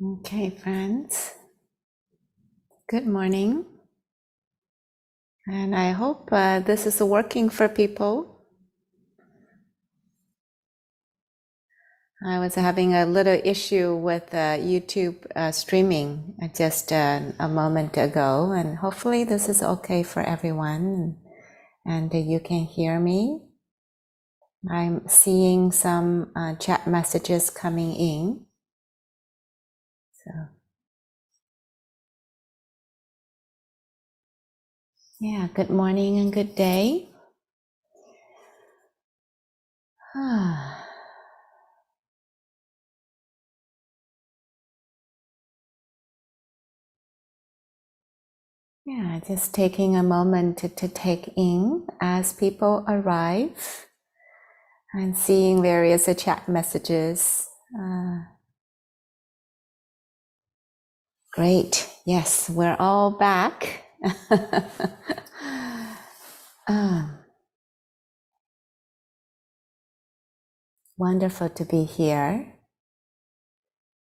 Okay, friends. Good morning. And I hope this is working for people. I was having a little issue with YouTube streaming just a moment ago, and hopefully this is okay for everyone and you can hear me. I'm seeing some chat messages coming in. So, yeah, good morning and good day. Yeah, just taking a moment to take in as people arrive and seeing various chat messages. Great. Yes, we're all back. Wonderful to be here.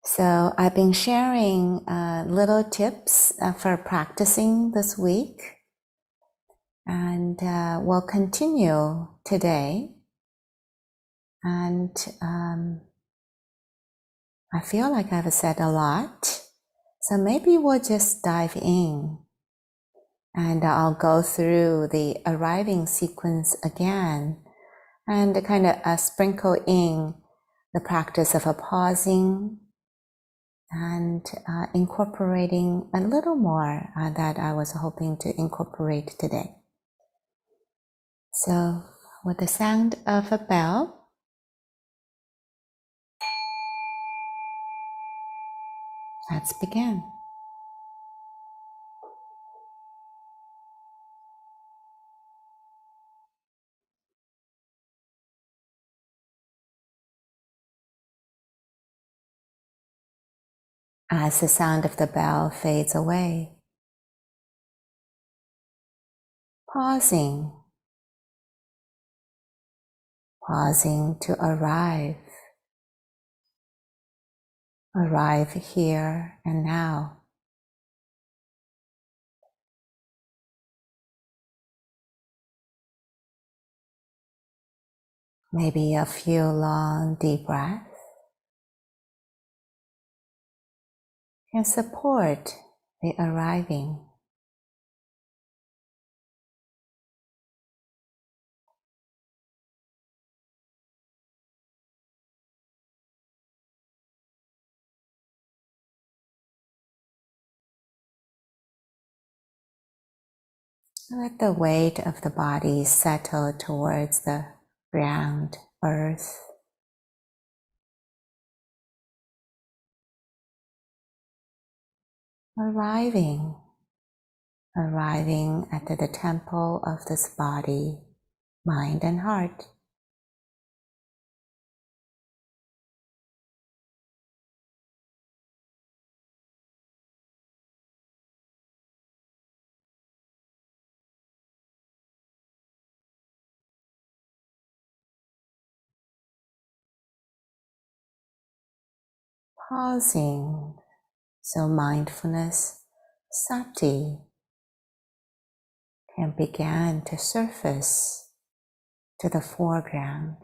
So I've been sharing little tips for practicing this week, and we'll continue today. And I feel like I've said a lot, so maybe we'll just dive in, and I'll go through the arriving sequence again and kind of sprinkle in the practice of a pausing and incorporating a little more that I was hoping to incorporate today. So with the sound of a bell, let's begin. As the sound of the bell fades away, pausing to arrive here and now. Maybe a few long, deep breaths can support the arriving. Let the weight of the body settle towards the ground, earth. Arriving at the temple of this body, mind and heart. Pausing so mindfulness, sati, can begin to surface to the foreground.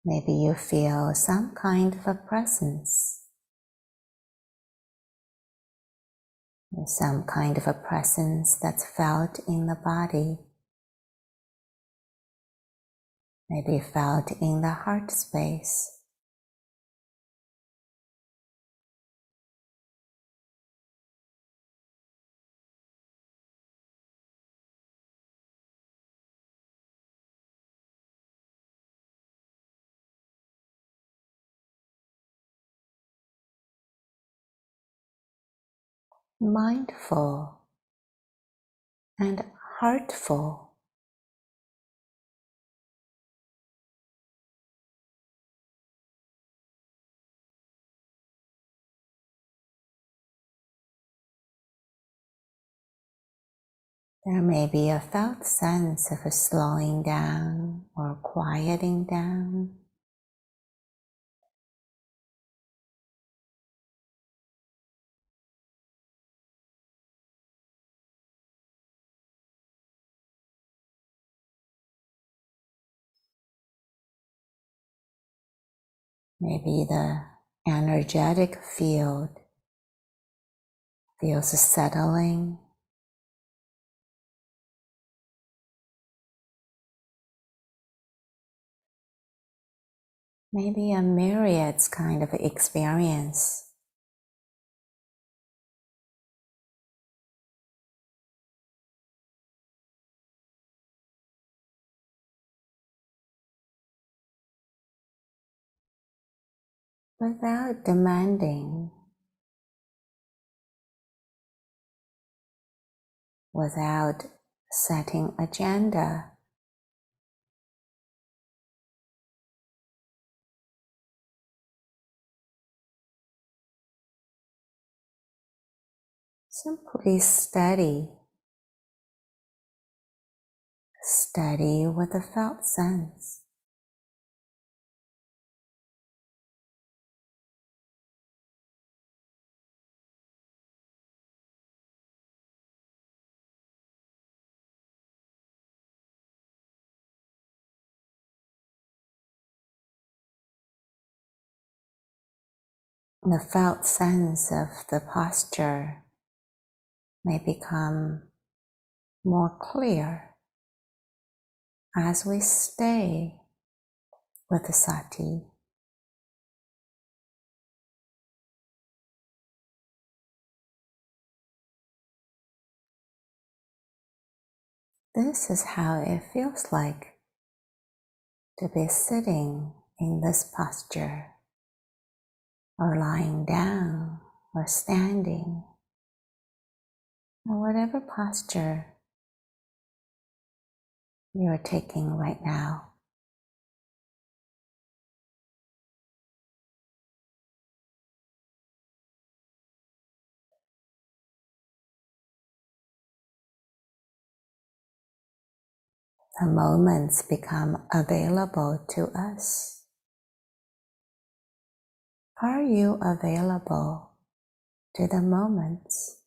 Maybe you feel some kind of a presence, some kind of a presence that's felt in the body, maybe felt in the heart space. Mindful and heartful. There may be a felt sense of a slowing down or quieting down. Maybe the energetic field feels settling. Maybe a myriad kind of experience. Without demanding, without setting agenda, simply steady with a felt sense. The felt sense of the posture may become more clear as we stay with the sati. This is how it feels like to be sitting in this posture, or lying down, or standing, or whatever posture you're taking right now. The moments become available to us. Are you available to the moments?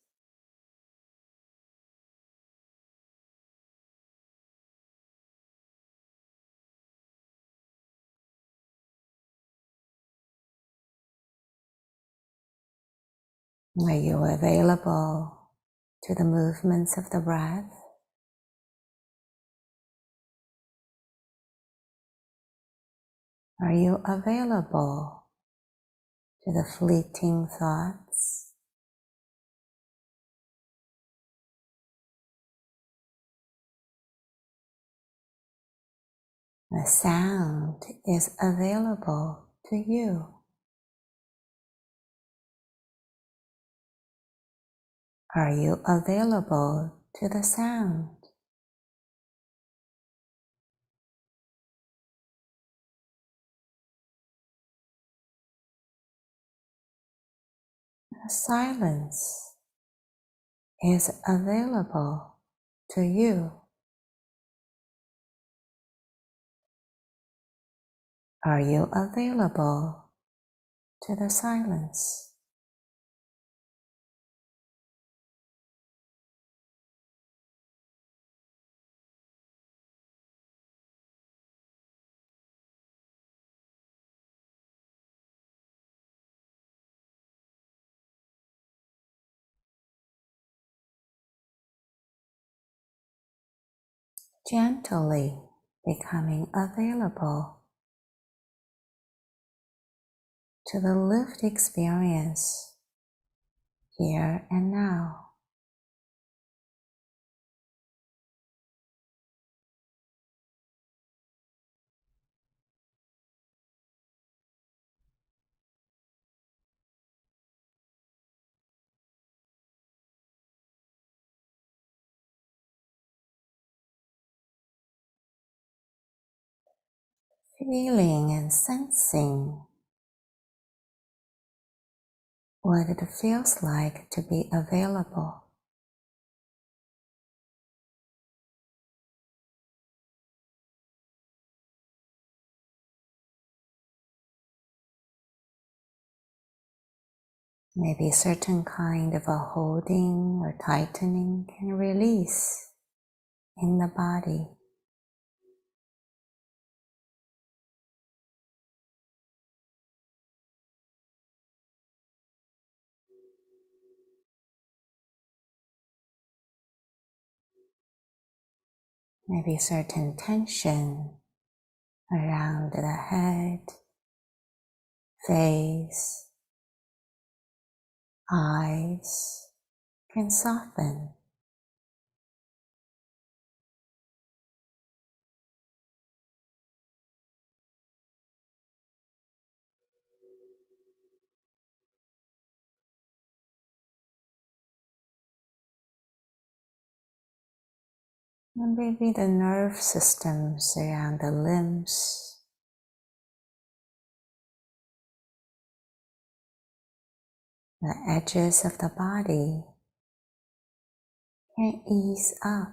Are you available to the movements of the breath? Are you available to the fleeting thoughts? The sound is available to you. Are you available to the sound? The silence is available to you. Are you available to the silence? Gently becoming available to the lived experience here and now. Feeling and sensing what it feels like to be available. Maybe a certain kind of a holding or tightening can release in the body. Maybe certain tension around the head, face, eyes can soften. And maybe the nerve systems around the limbs, the edges of the body can ease up.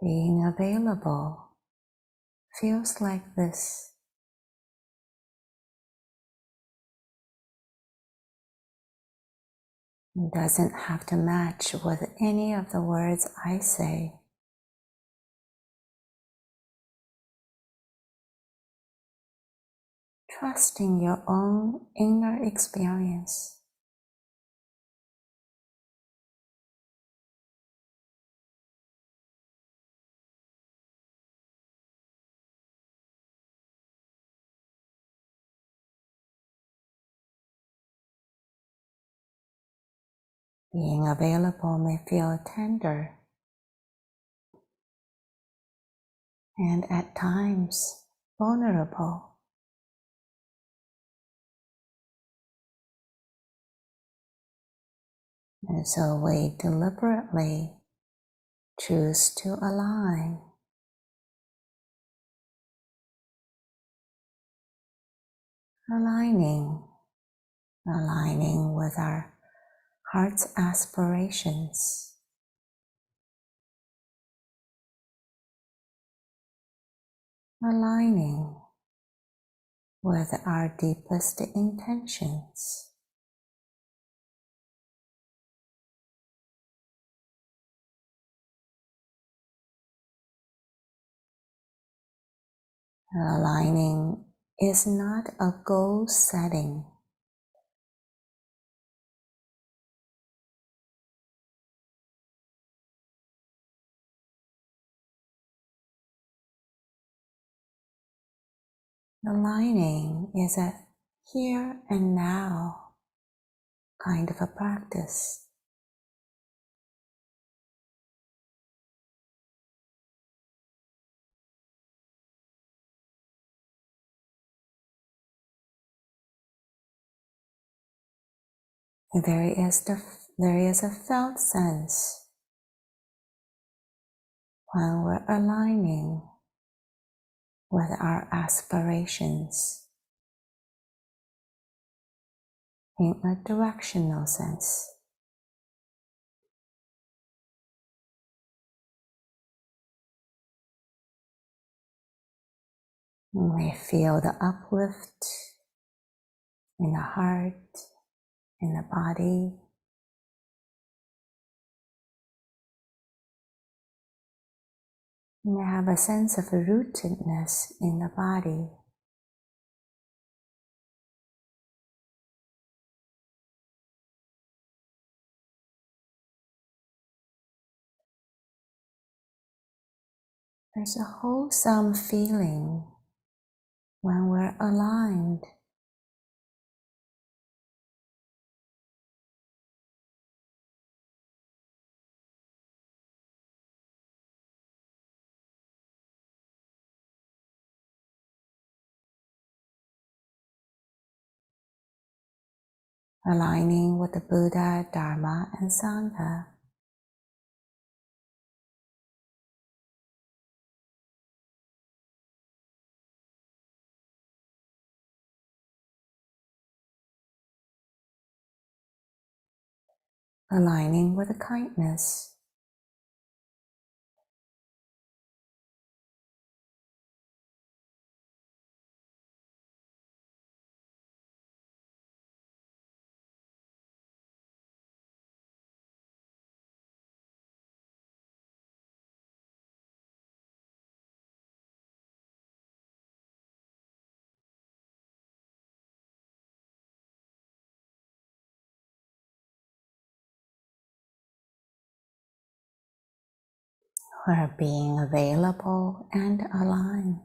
Being available feels like this. It doesn't have to match with any of the words I say. Trusting your own inner experience. Being available may feel tender and at times vulnerable. And so we deliberately choose to align, aligning with our heart's aspirations, aligning with our deepest intentions. Aligning is not a goal setting. Aligning is a here and now kind of a practice. There is a felt sense when we're aligning with our aspirations in a directional sense. You may feel the uplift in the heart, in the body. You may have a sense of rootedness in the body. There's a wholesome feeling when we're aligned. Aligning with the Buddha, Dharma, and Sangha. aligning with the kindness. We're being available and aligned.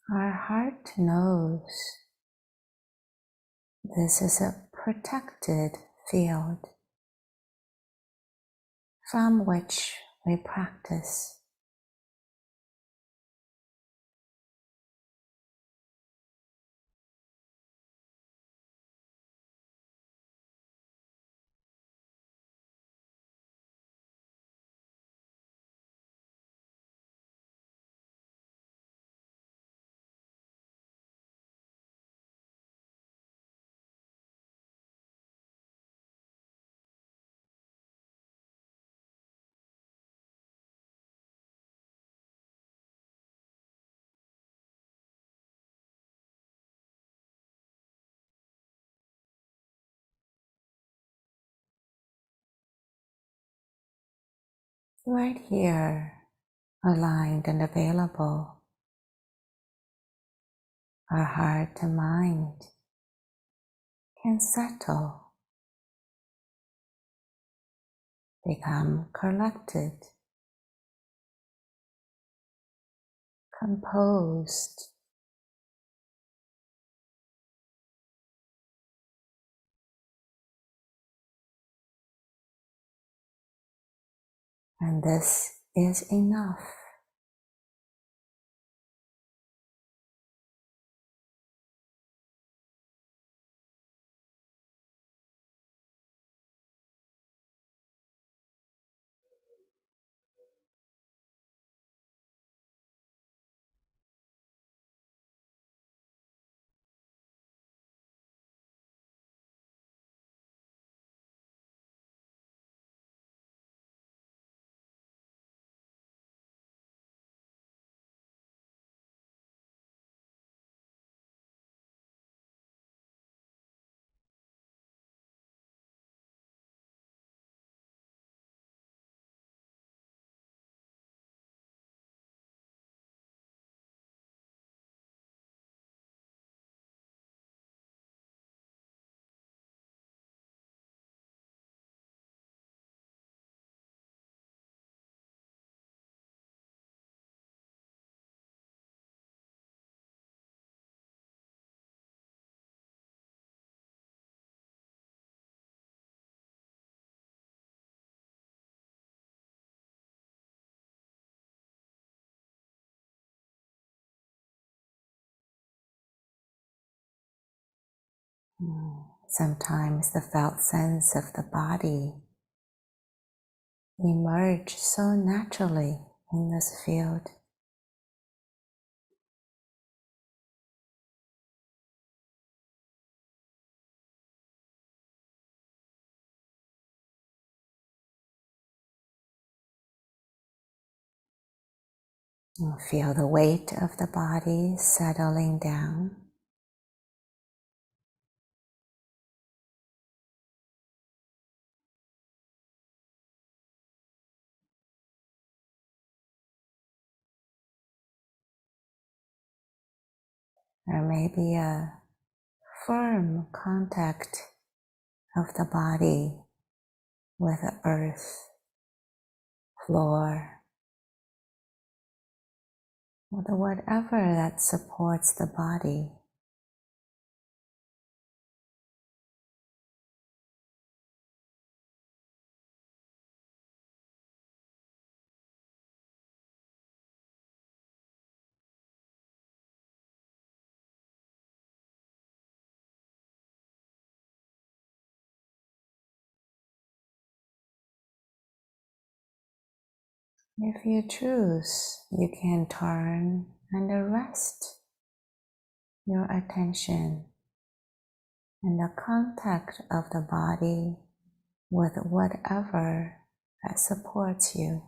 Our heart knows this is a protected field from which we practice. Right here, aligned and available, our heart and mind can settle, become collected, composed, and this is enough. Sometimes the felt sense of the body emerge so naturally in this field. You feel the weight of the body settling down. Or maybe a firm contact of the body with the earth, floor, or whatever that supports the body. If you choose, you can turn and arrest your attention and the contact of the body with whatever that supports you.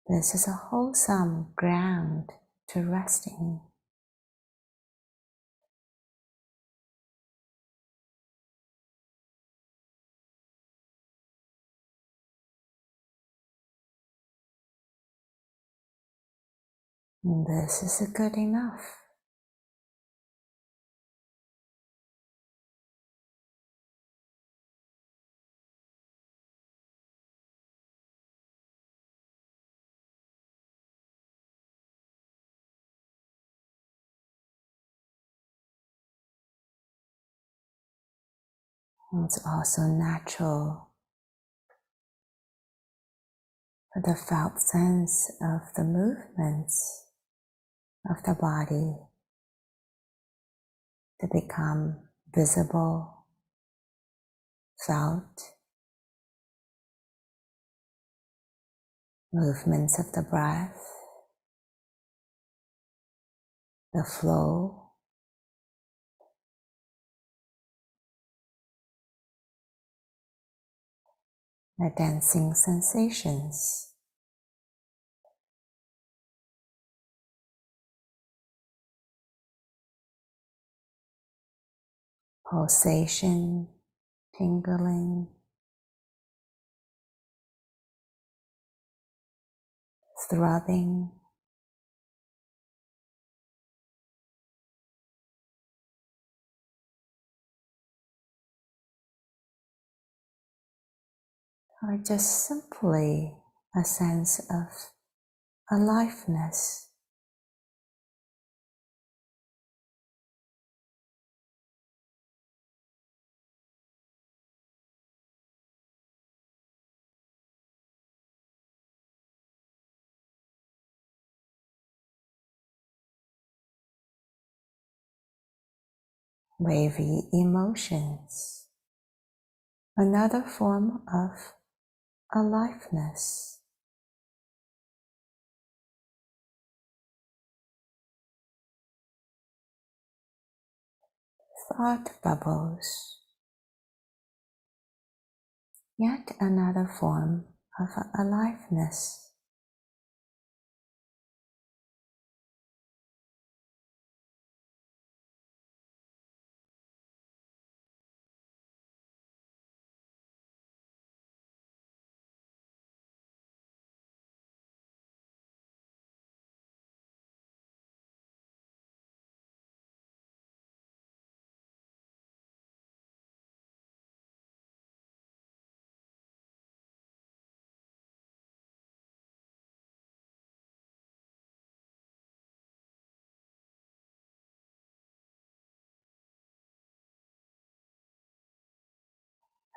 This is a wholesome ground to rest in. And this is good enough. It's also natural for the felt sense of the movements of the body to become visible, felt, movements of the breath, the flow, the dancing sensations. Pulsation, tingling, throbbing, or just simply a sense of aliveness. Wavy emotions, another form of aliveness. Thought bubbles, yet another form of aliveness.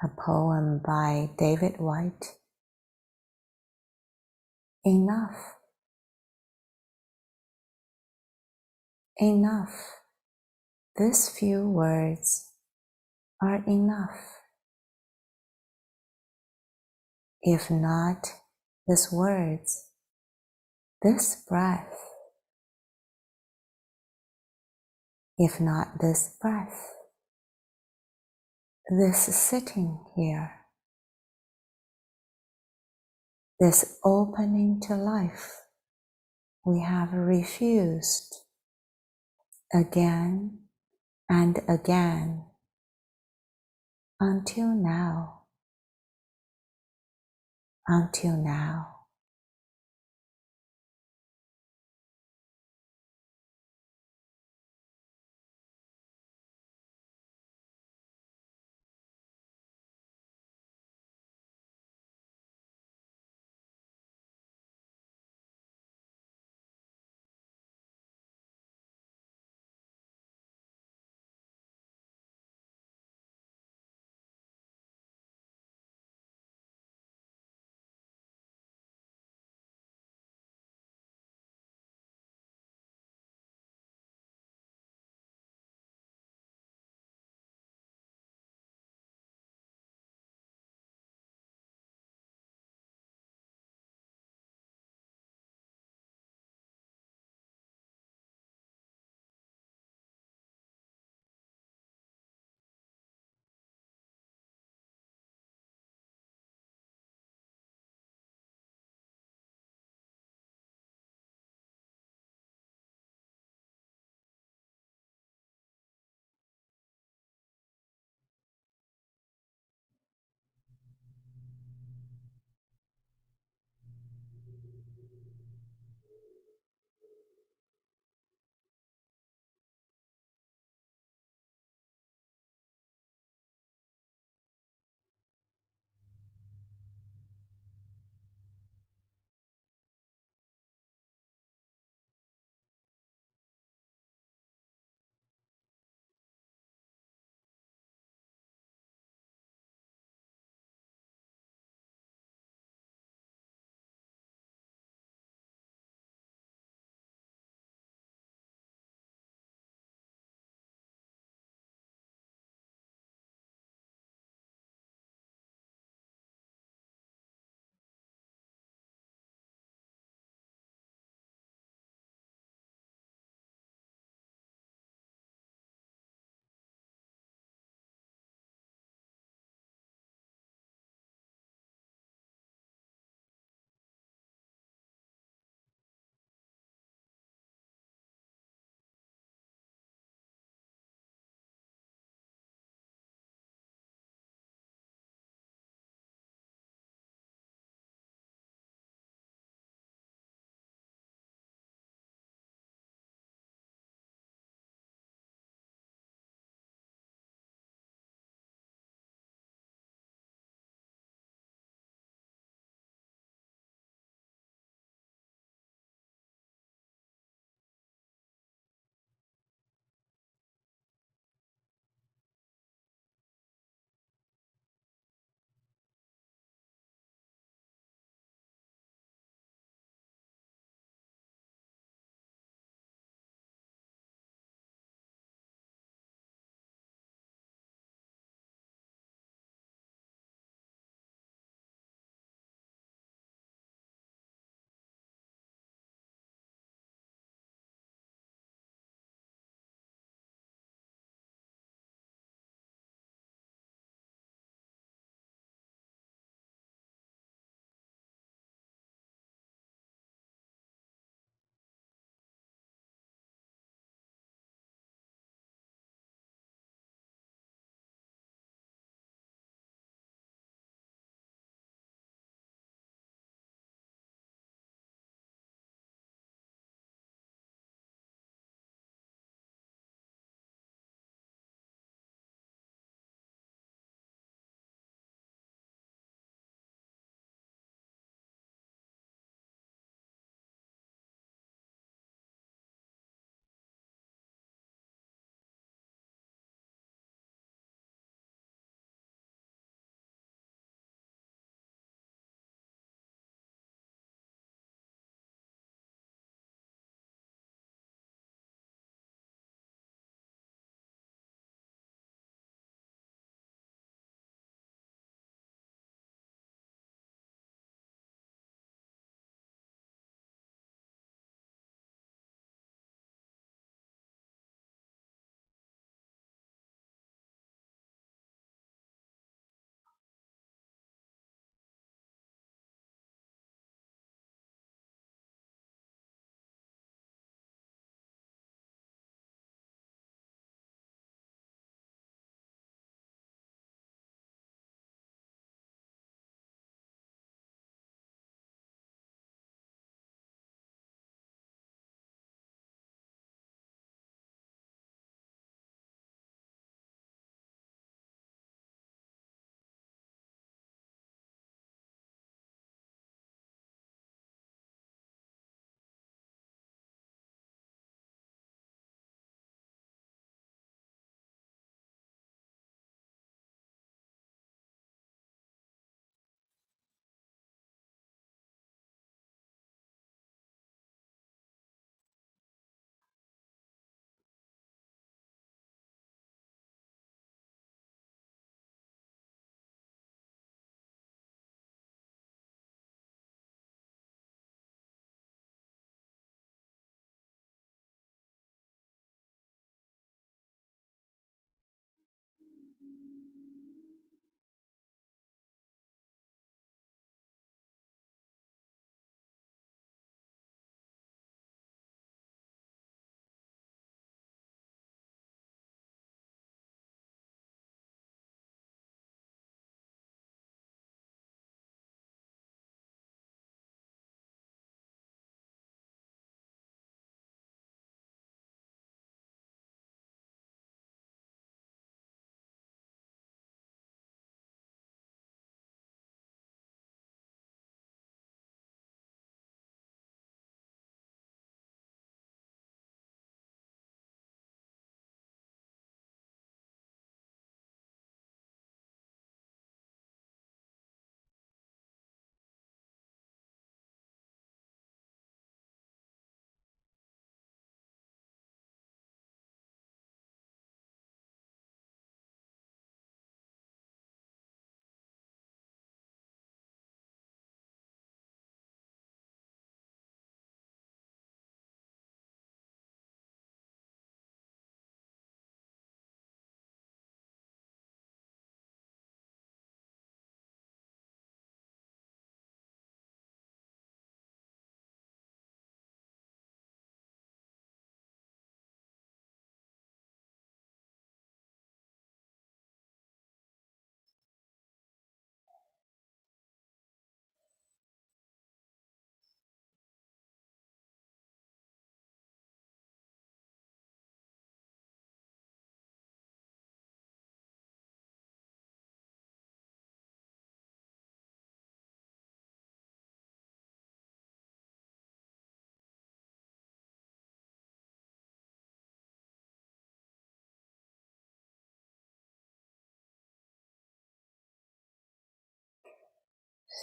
A poem by David White. Enough, enough. These few words are enough. If not these words, this breath, if not this breath, this sitting here, this opening to life, we have refused again and again until now, until now.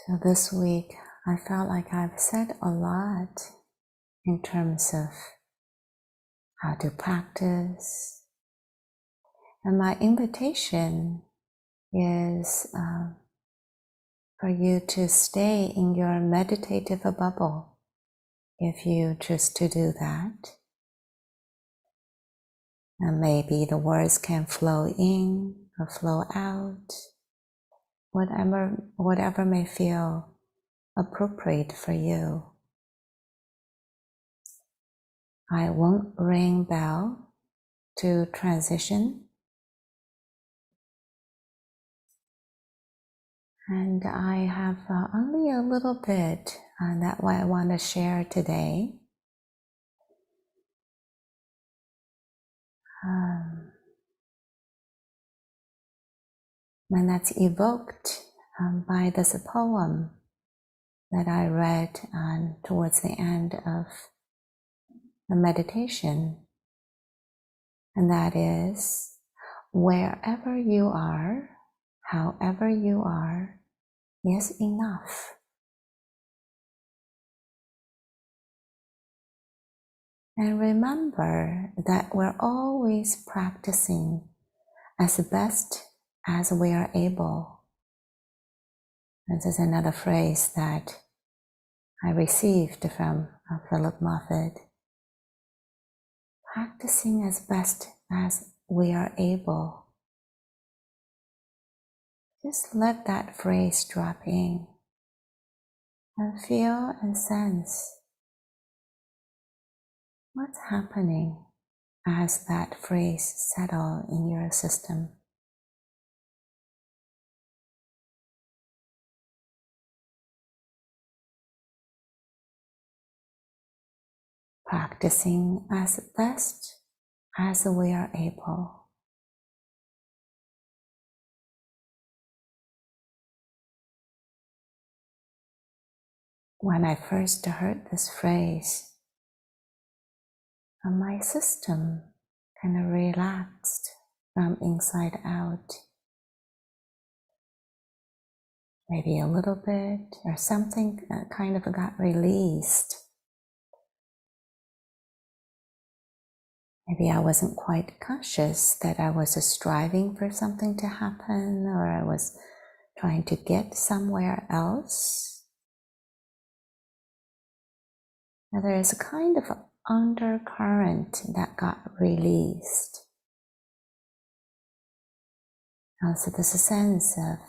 So this week, I felt like I've said a lot in terms of how to practice. And my invitation is for you to stay in your meditative bubble if you choose to do that. And maybe the words can flow in or flow out, whatever may feel appropriate for you. I won't ring bell to transition. And I have only a little bit that what I want to share today. And that's evoked by this poem that I read towards the end of the meditation. And that is, wherever you are, however you are, is enough. And remember that we're always practicing as best as we are able. This is another phrase that I received from Philip Moffat. Practicing as best as we are able. Just let that phrase drop in and feel and sense what's happening as that phrase settles in your system. Practicing as best as we are able. When I first heard this phrase, my system kind of relaxed from inside out. Maybe a little bit, or something kind of got released. Maybe I wasn't quite conscious that I was striving for something to happen, or I was trying to get somewhere else. Now, there is a kind of undercurrent that got released. Also, there's a sense of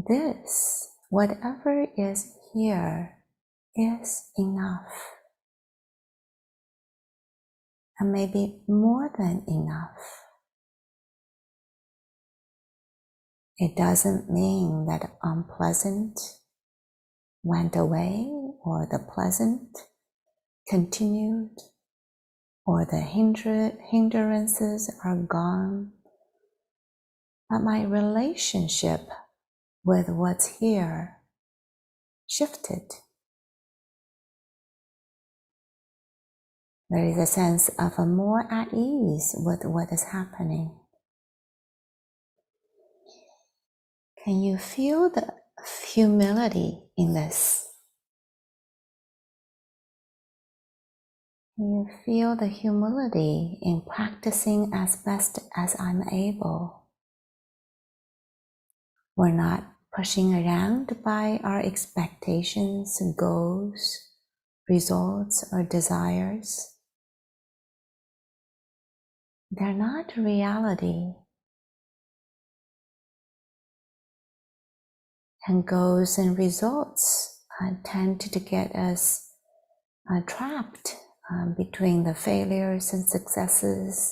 this, whatever is here, is enough, and maybe more than enough. It doesn't mean that unpleasant went away, or the pleasant continued, or the hindrances are gone. But my relationship with what's here shifted. There is a sense of a more at ease with what is happening. Can you feel the humility in this? Can you feel the humility in practicing as best as I'm able? We're not pushing around by our expectations, goals, results, or desires. They're not reality. And goals and results tend to get us trapped between the failures and successes,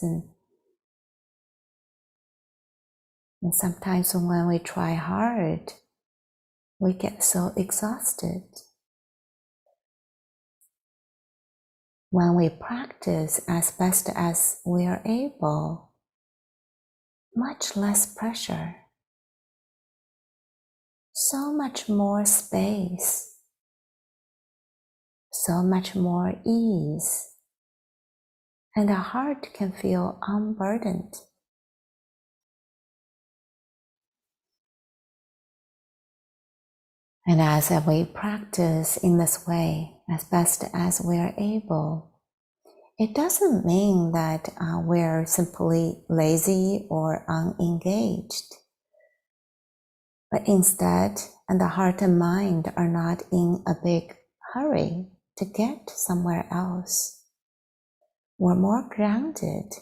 and sometimes when we try hard, we get so exhausted. When we practice as best as we are able, much less pressure, so much more space, so much more ease, and the heart can feel unburdened. And as we practice in this way, as best as we are able, it doesn't mean that we're simply lazy or unengaged. But instead, and the heart and mind are not in a big hurry to get somewhere else. We're more grounded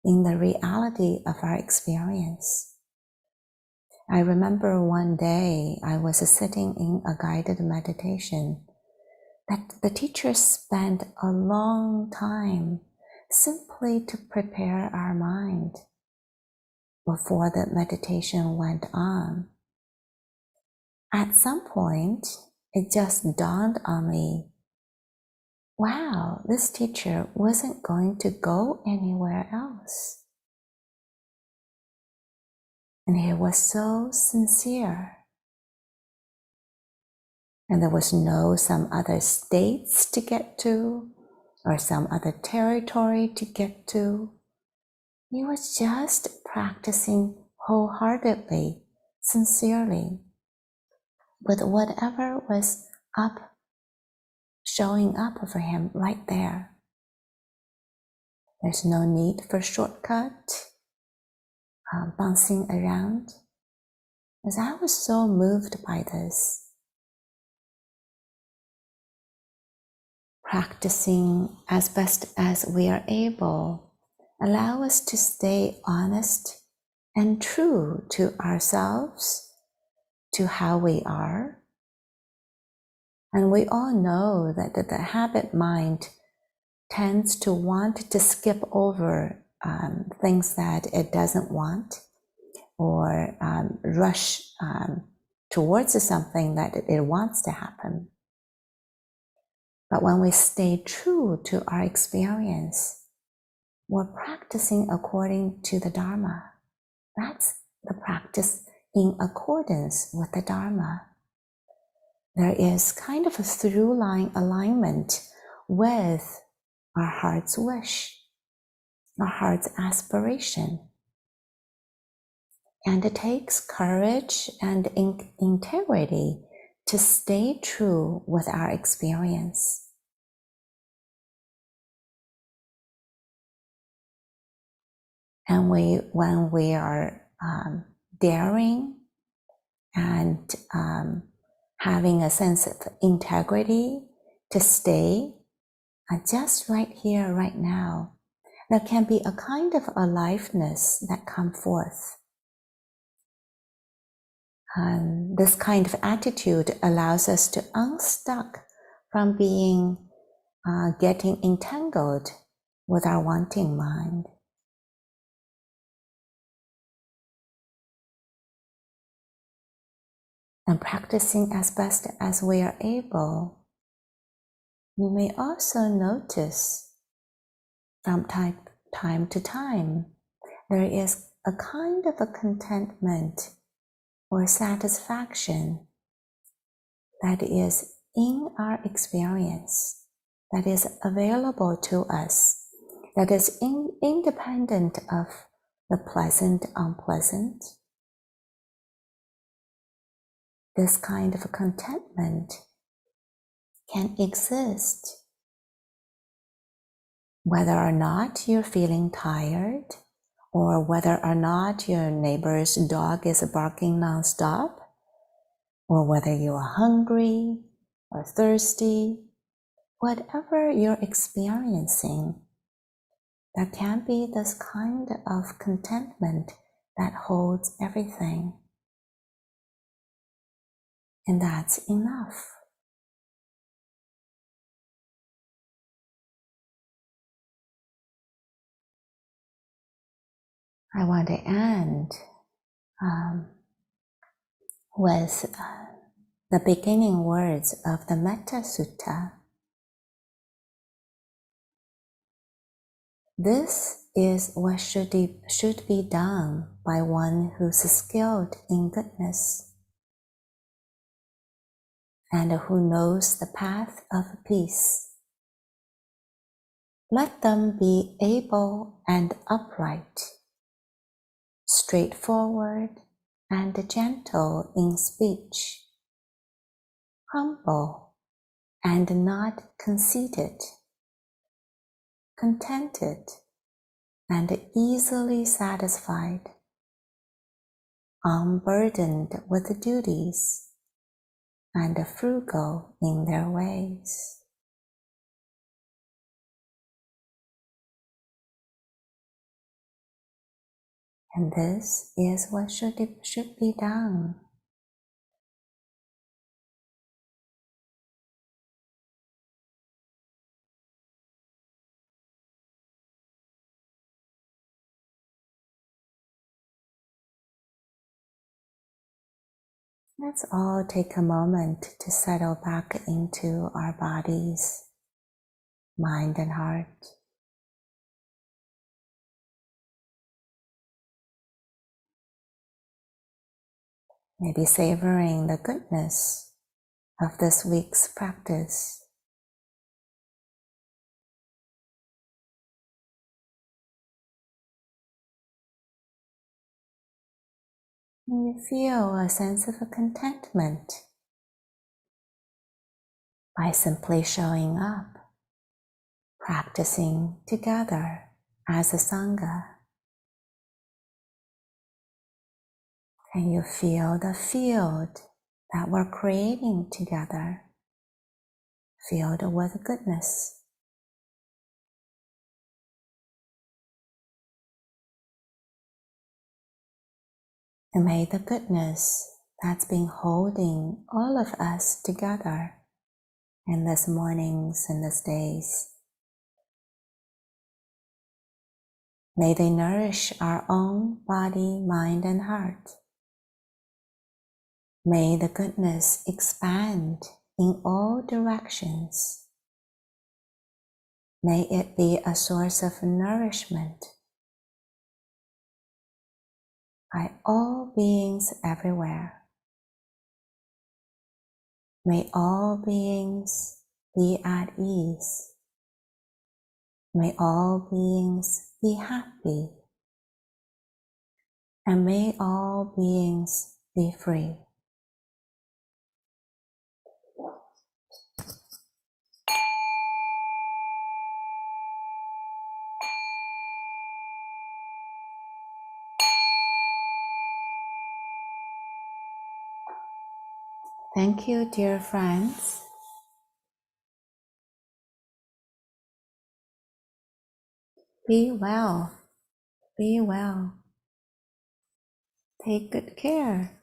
in the reality of our experience. I remember one day I was sitting in a guided meditation that the teacher spent a long time simply to prepare our mind before the meditation went on. At some point, it just dawned on me, wow, this teacher wasn't going to go anywhere else. And he was so sincere. And there was no some other states to get to, or some other territory to get to. He was just practicing wholeheartedly, sincerely, with whatever was showing up for him right there. There's no need for shortcut, bouncing around. As I was so moved by this, practicing as best as we are able, allow us to stay honest and true to ourselves, to how we are. And we all know that the habit mind tends to want to skip over things that it doesn't want, or rush towards something that it wants to happen. But when we stay true to our experience, we're practicing according to the Dharma. That's the practice in accordance with the Dharma. There is kind of a through line alignment with our heart's wish, our heart's aspiration. And it takes courage and integrity to stay true with our experience. And when we are daring and having a sense of integrity to stay just right here, right now, there can be a kind of aliveness that come forth. And this kind of attitude allows us to unstuck from being getting entangled with our wanting mind. And practicing as best as we are able, we may also notice from time to time there is a kind of a contentment or satisfaction that is in our experience, that is available to us, that is independent of the pleasant, unpleasant. This kind of contentment can exist whether or not you're feeling tired, or whether or not your neighbor's dog is barking nonstop, or whether you are hungry or thirsty. Whatever you're experiencing, there can be this kind of contentment that holds everything. And that's enough. I want to end with the beginning words of the Metta Sutta. This is what should be done by one who's skilled in goodness and who knows the path of peace. Let them be able and upright, straightforward and gentle in speech, humble and not conceited, contented and easily satisfied, unburdened with duties, and frugal in their ways. And this is what should be done. Let's all take a moment to settle back into our bodies, mind and heart. Maybe savoring the goodness of this week's practice. And you feel a sense of a contentment by simply showing up, practicing together as a Sangha. Can you feel the field that we're creating together, filled with goodness? And may the goodness that's been holding all of us together in these mornings and these days, may they nourish our own body, mind, and heart. May the goodness expand in all directions. May it be a source of nourishment by all beings everywhere. May all beings be at ease. May all beings be happy. And may all beings be free. Thank you, dear friends. Be well. Be well. Take good care.